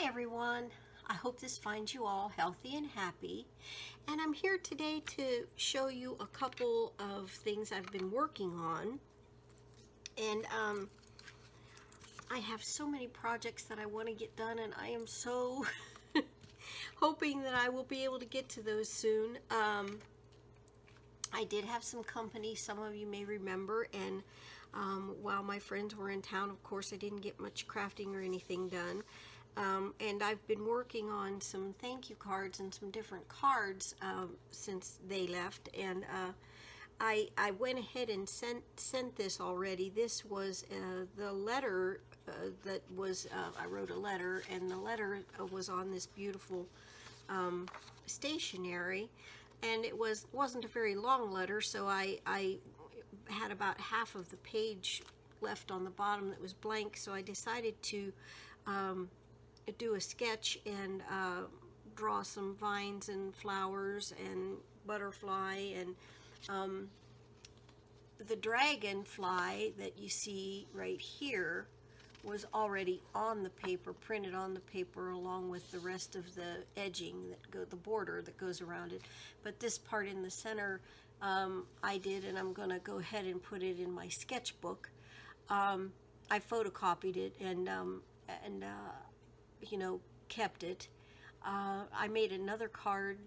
Hi everyone, I hope this finds you all healthy and happy, and I'm here today to show you a couple of things I've been working on. And I have so many projects that I want to get done, and I am so hoping that I will be able to get to those soon. I did have some company, some of you may remember, and while my friends were in town, of course, I didn't get much crafting or anything done. And I've been working on some thank you cards and some different cards since they left, and I went ahead and sent this already. This was the letter that was, I wrote a letter, and the letter was on this beautiful stationery, and it wasn't a very long letter, so I had about half of the page left on the bottom that was blank, so I decided to do a sketch and draw some vines and flowers and butterfly, and the dragonfly that you see right here was already on the paper, printed on the paper, along with the rest of the edging the border that goes around it. But this part in the center I did, and I'm gonna go ahead and put it in my sketchbook. I photocopied it and you know, kept it. I made another card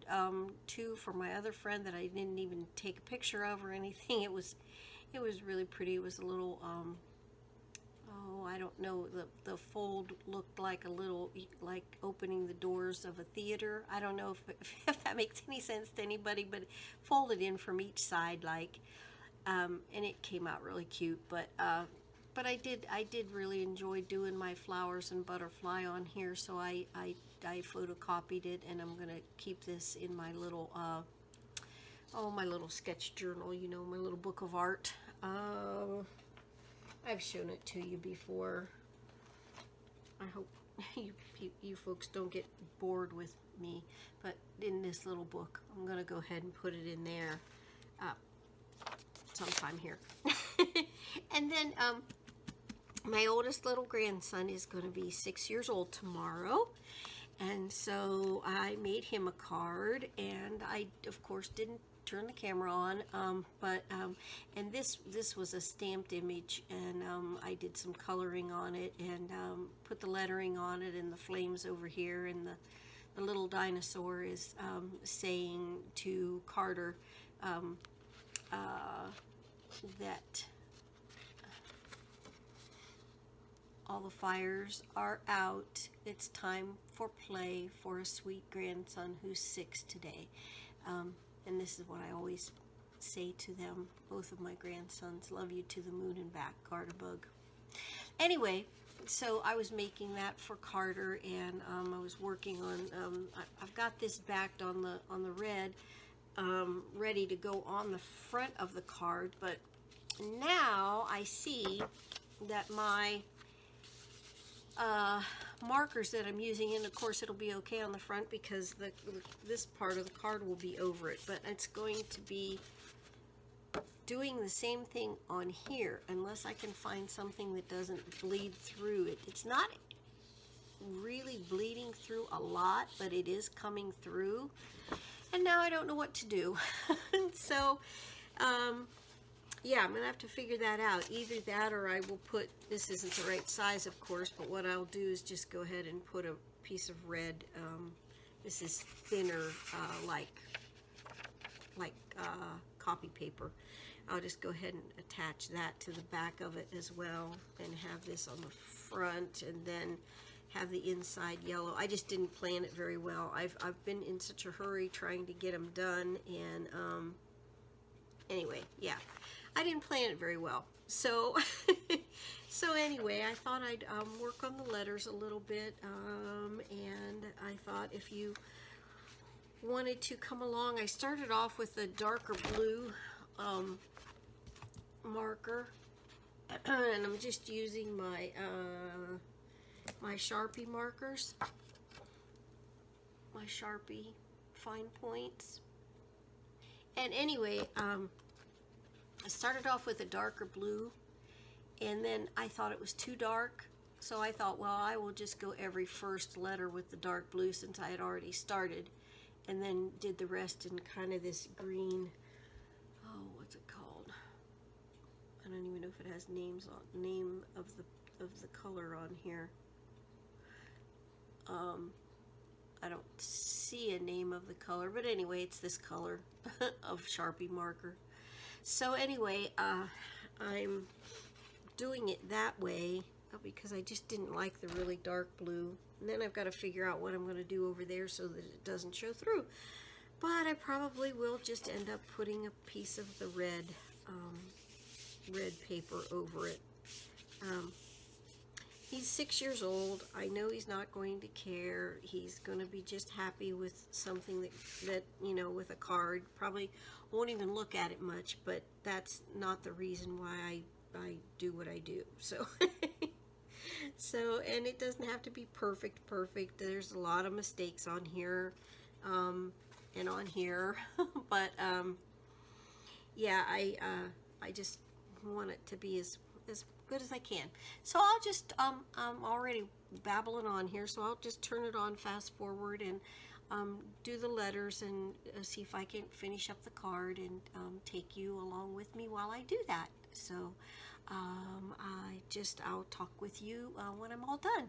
too for my other friend that I didn't even take a picture of or anything. It was really pretty. It was a little oh, I don't know, the fold looked like a little, like opening the doors of a theater. I don't know if that makes any sense to anybody, but folded in from each side, like, and it came out really cute. But I did really enjoy doing my flowers and butterfly on here, so I photocopied it, and I'm gonna keep this in my little my little sketch journal, you know, my little book of art. I've shown it to you before. I hope you folks don't get bored with me, but in this little book, I'm gonna go ahead and put it in there sometime here. And then my oldest little grandson is going to be 6 years old tomorrow, and so I made him a card, and I of course didn't turn the camera on, and this was a stamped image, and I did some coloring on it, and put the lettering on it, and the flames over here, and the little dinosaur is saying to Carter that all the fires are out. It's time for play for a sweet grandson who's 6 today. And this is what I always say to them, both of my grandsons. Love you to the moon and back, Carterbug. Anyway, so I was making that for Carter, and I was working on, I've got this backed on the red, ready to go on the front of the card, but now I see that my markers that I'm using, and of course it'll be okay on the front because this part of the card will be over it, but it's going to be doing the same thing on here unless I can find something that doesn't bleed through it. It's not really bleeding through a lot, but it is coming through, and now I don't know what to do. So yeah, I'm gonna have to figure that out. Either that, or I will put, this isn't the right size of course, but what I'll do is just go ahead and put a piece of red, this is thinner, like copy paper. I'll just go ahead and attach that to the back of it as well, and have this on the front, and then have the inside yellow. I just didn't plan it very well. I've been in such a hurry trying to get them done, and anyway, yeah, I didn't plan it very well. So so anyway, I thought I'd work on the letters a little bit, and I thought if you wanted to come along, I started off with a darker blue marker, and I'm just using my my Sharpie markers, my Sharpie fine points. And anyway, I started off with a darker blue, and then I thought it was too dark, So I thought, well, I will just go every first letter with the dark blue since I had already started, and then did the rest in kind of this green. Oh, what's it called? I don't even know if it has name of the color on here. I don't see a name of the color, but anyway, it's this color of Sharpie marker. So anyway, I'm doing it that way because I just didn't like the really dark blue. And then I've got to figure out what I'm going to do over there so that it doesn't show through. But I probably will just end up putting a piece of the red paper over it. He's 6 years old. I know he's not going to care. He's going to be just happy with something that you know, with a card. Probably won't even look at it much, but that's not the reason why I do what I do. So, and it doesn't have to be perfect. There's a lot of mistakes on here, and on here, but yeah, I just want it to be as good as I can. So I'll just I'm already babbling on here, so I'll just turn it on fast forward and do the letters and see if I can finish up the card and take you along with me while I do that. So I'll talk with you when I'm all done.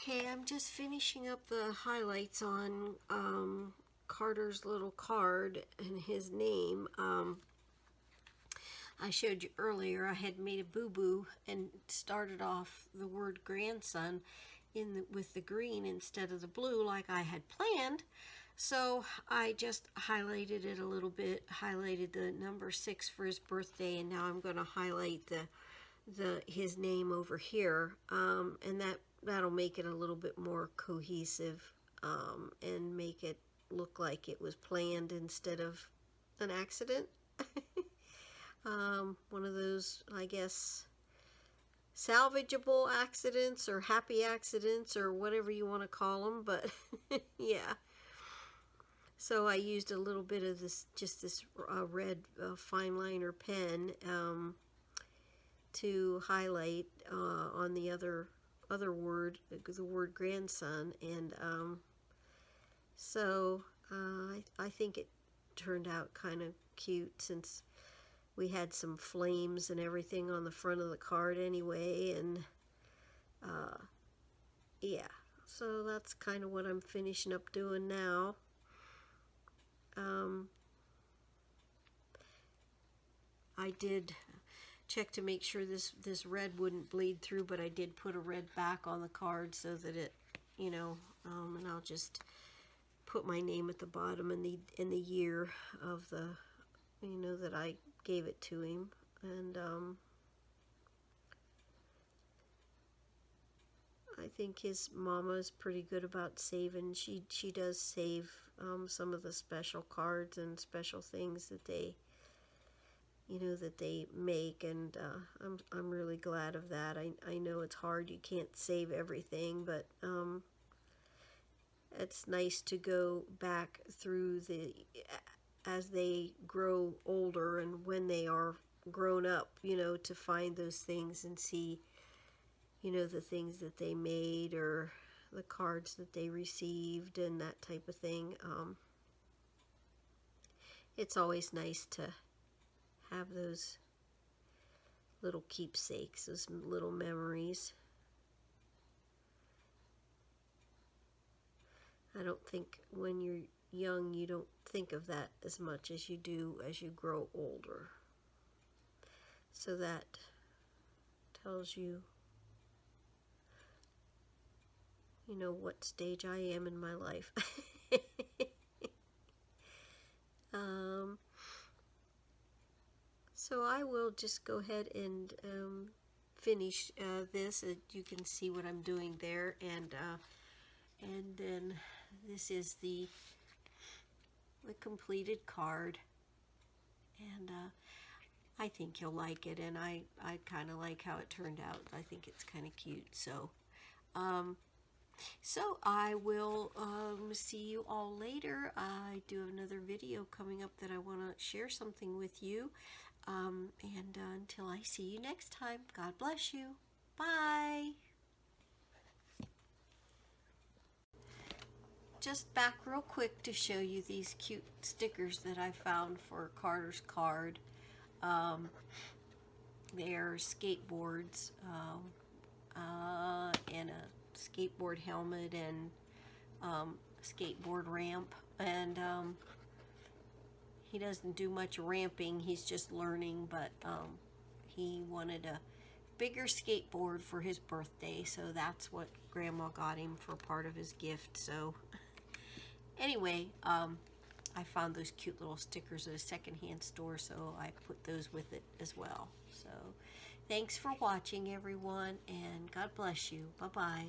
Okay, I'm just finishing up the highlights on Carter's little card and his name. I showed you earlier I had made a boo-boo and started off the word grandson with the green instead of the blue like I had planned. So I just highlighted it a little bit, highlighted the number 6 for his birthday, and now I'm going to highlight his name over here, and that'll make it a little bit more cohesive, and make it look like it was planned instead of an accident. One of those, I guess, salvageable accidents or happy accidents or whatever you want to call them, but yeah. So I used a little bit of this red fine liner pen to highlight on the other word, the word grandson, and so I think it turned out kind of cute since we had some flames and everything on the front of the card anyway, and yeah, so that's kind of what I'm finishing up doing now. I did check to make sure this red wouldn't bleed through, but I did put a red back on the card so that it, you know, and I'll just put my name at the bottom and the year of the, you know, that I gave it to him. And I think his mama is pretty good about saving. She does save some of the special cards and special things that they, you know, that they make, and I'm really glad of that. I know it's hard, you can't save everything, but it's nice to go back through as they grow older and when they are grown up, you know, to find those things and see, you know, the things that they made or the cards that they received and that type of thing. It's always nice to have those little keepsakes, those little memories. I don't think when you're young you don't think of that as much as you do as you grow older. So that tells you, you know, what stage I am in my life. So I will just go ahead and finish this. You can see what I'm doing there, and then this is the completed card, and I think you'll like it, and I kind of like how it turned out. I think it's kind of cute. So so I will see you all later. I do have another video coming up that I want to share something with you. And until I see you next time, God bless you. Bye. Just back real quick to show you these cute stickers that I found for Carter's card. They're skateboards and a skateboard helmet and skateboard ramp, and he doesn't do much ramping, he's just learning, but he wanted a bigger skateboard for his birthday, so that's what Grandma got him for part of his gift. So anyway, I found those cute little stickers at a secondhand store, so I put those with it as well. So thanks for watching, everyone, and God bless you. Bye-bye.